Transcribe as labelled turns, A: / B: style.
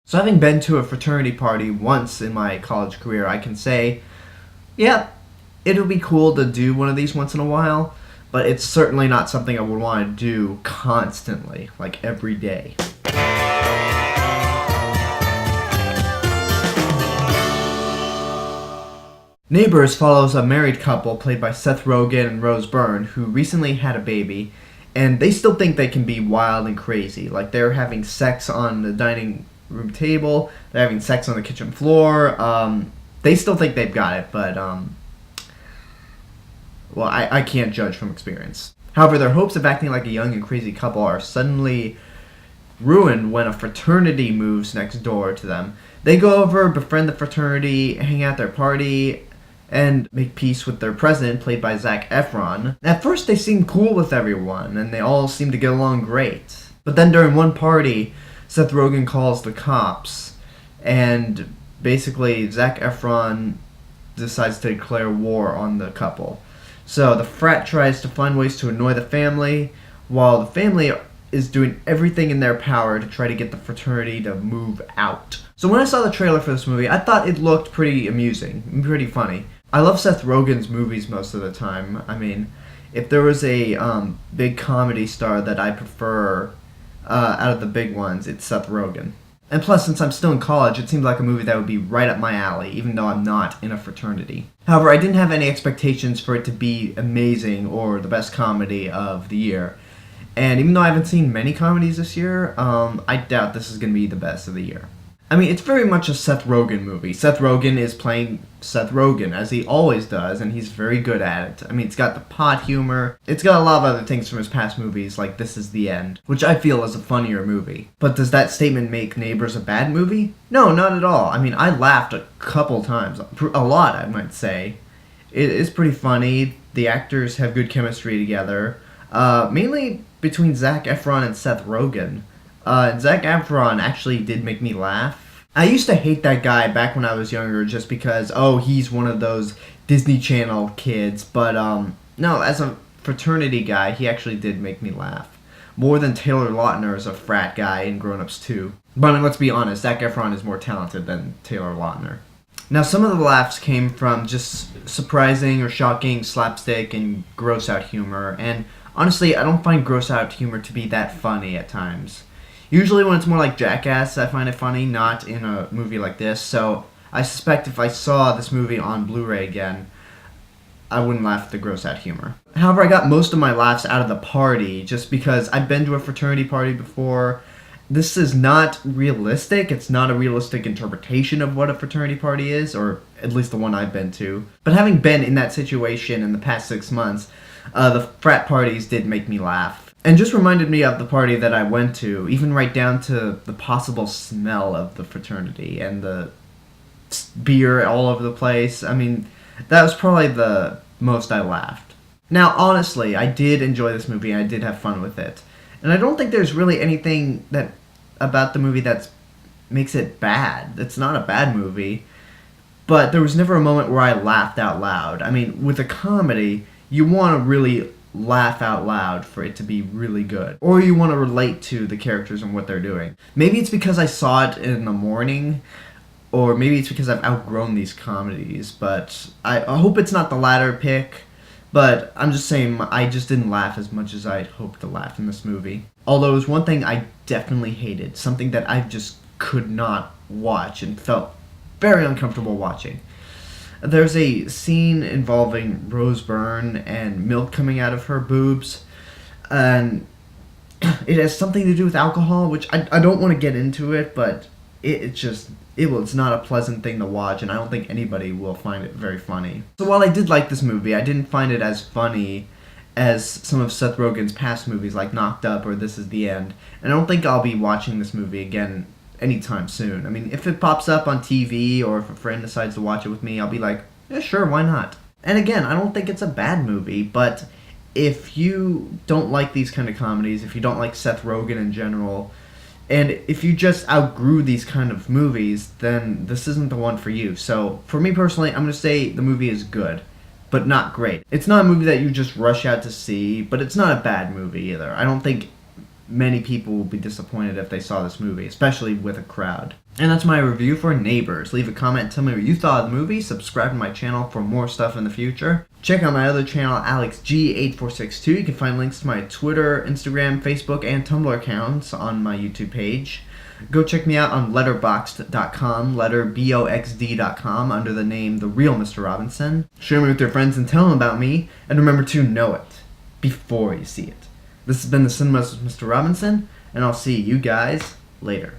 A: So having been to a fraternity party once in my college career, I can say, yeah, it'll be cool to do one of these once in a while, but it's certainly not something I would want to do constantly, like every day. Neighbors follows a married couple played by Seth Rogen and Rose Byrne who recently had a baby, and they still think they can be wild and crazy. Like, they're having sex on the dining room table, they're having sex on the kitchen floor. They still think they've got it, but well, I can't judge from experience. However, their hopes of acting like a young and crazy couple are suddenly ruined when a fraternity moves next door to them. They go over, befriend the fraternity, hang out at their party, and make peace with their president, played by Zac Efron. At first, they seem cool with everyone, and they all seem to get along great. But then during one party, Seth Rogen calls the cops, and basically Zac Efron decides to declare war on the couple. So the frat tries to find ways to annoy the family, while the family is doing everything in their power to try to get the fraternity to move out. So when I saw the trailer for this movie, I thought it looked pretty amusing, pretty funny. I love Seth Rogen's movies most of the time. I mean, if there was a big comedy star that I prefer out of the big ones, it's Seth Rogen. And plus, since I'm still in college, it seemed like a movie that would be right up my alley, even though I'm not in a fraternity. However, I didn't have any expectations for it to be amazing or the best comedy of the year. And even though I haven't seen many comedies this year, I doubt this is going to be the best of the year. I mean, it's very much a Seth Rogen movie. Seth Rogen is playing Seth Rogen, as he always does, and he's very good at it. I mean, it's got the pot humor. It's got a lot of other things from his past movies, like This Is the End, which I feel is a funnier movie. But does that statement make Neighbors a bad movie? No, not at all. I mean, I laughed a couple times. A lot, I might say. It is pretty funny. The actors have good chemistry together. Mainly between Zac Efron and Seth Rogen. Zac Efron actually did make me laugh. I used to hate that guy back when I was younger just because, he's one of those Disney Channel kids. But, no, as a fraternity guy, he actually did make me laugh. More than Taylor Lautner as a frat guy in Grown Ups 2. But I mean, let's be honest, Zac Efron is more talented than Taylor Lautner. Now, some of the laughs came from just surprising or shocking slapstick and gross-out humor. And honestly, I don't find gross-out humor to be that funny at times. Usually when it's more like Jackass, I find it funny, not in a movie like this. So I suspect if I saw this movie on Blu-ray again, I wouldn't laugh at the gross-out humor. However, I got most of my laughs out of the party, just because I've been to a fraternity party before. This is not realistic. It's not a realistic interpretation of what a fraternity party is, or at least the one I've been to. But having been in that situation in the past 6 months, the frat parties did make me laugh. And just reminded me of the party that I went to, even right down to the possible smell of the fraternity and the beer all over the place. I mean, that was probably the most I laughed. Now, honestly, I did enjoy this movie and I did have fun with it. And I don't think there's really anything that about the movie that makes it bad. It's not a bad movie, but there was never a moment where I laughed out loud. I mean, with a comedy, you want to really laugh out loud for it to be really good. Or you want to relate to the characters and what they're doing. Maybe it's because I saw it in the morning, or maybe it's because I've outgrown these comedies, but I hope it's not the latter pick. But I'm just saying, I just didn't laugh as much as I'd hoped to laugh in this movie. Although it was one thing I definitely hated, something that I just could not watch and felt very uncomfortable watching. There's a scene involving Rose Byrne and milk coming out of her boobs, and it has something to do with alcohol, which I don't want to get into it, but it's not a pleasant thing to watch, and I don't think anybody will find it very funny. So while I did like this movie, I didn't find it as funny as some of Seth Rogen's past movies like Knocked Up or This Is the End, and I don't think I'll be watching this movie again anytime soon. I mean, if it pops up on TV or if a friend decides to watch it with me, I'll be like, yeah, sure, why not? And again, I don't think it's a bad movie, but if you don't like these kind of comedies, if you don't like Seth Rogen in general, and if you just outgrew these kind of movies, then this isn't the one for you. So, for me personally, I'm going to say the movie is good, but not great. It's not a movie that you just rush out to see, but it's not a bad movie either. I don't think many people will be disappointed if they saw this movie, especially with a crowd. And that's my review for Neighbors. Leave a comment, tell me what you thought of the movie, subscribe to my channel for more stuff in the future. Check out my other channel, AlexG8462. You can find links to my Twitter, Instagram, Facebook, and Tumblr accounts on my YouTube page. Go check me out on letterboxd.com, letterboxd.com, under the name The Real Mr. Robinson. Share me with your friends and tell them about me, and remember to know it before you see it. This has been the Cinemas with Mr. Robinson, and I'll see you guys later.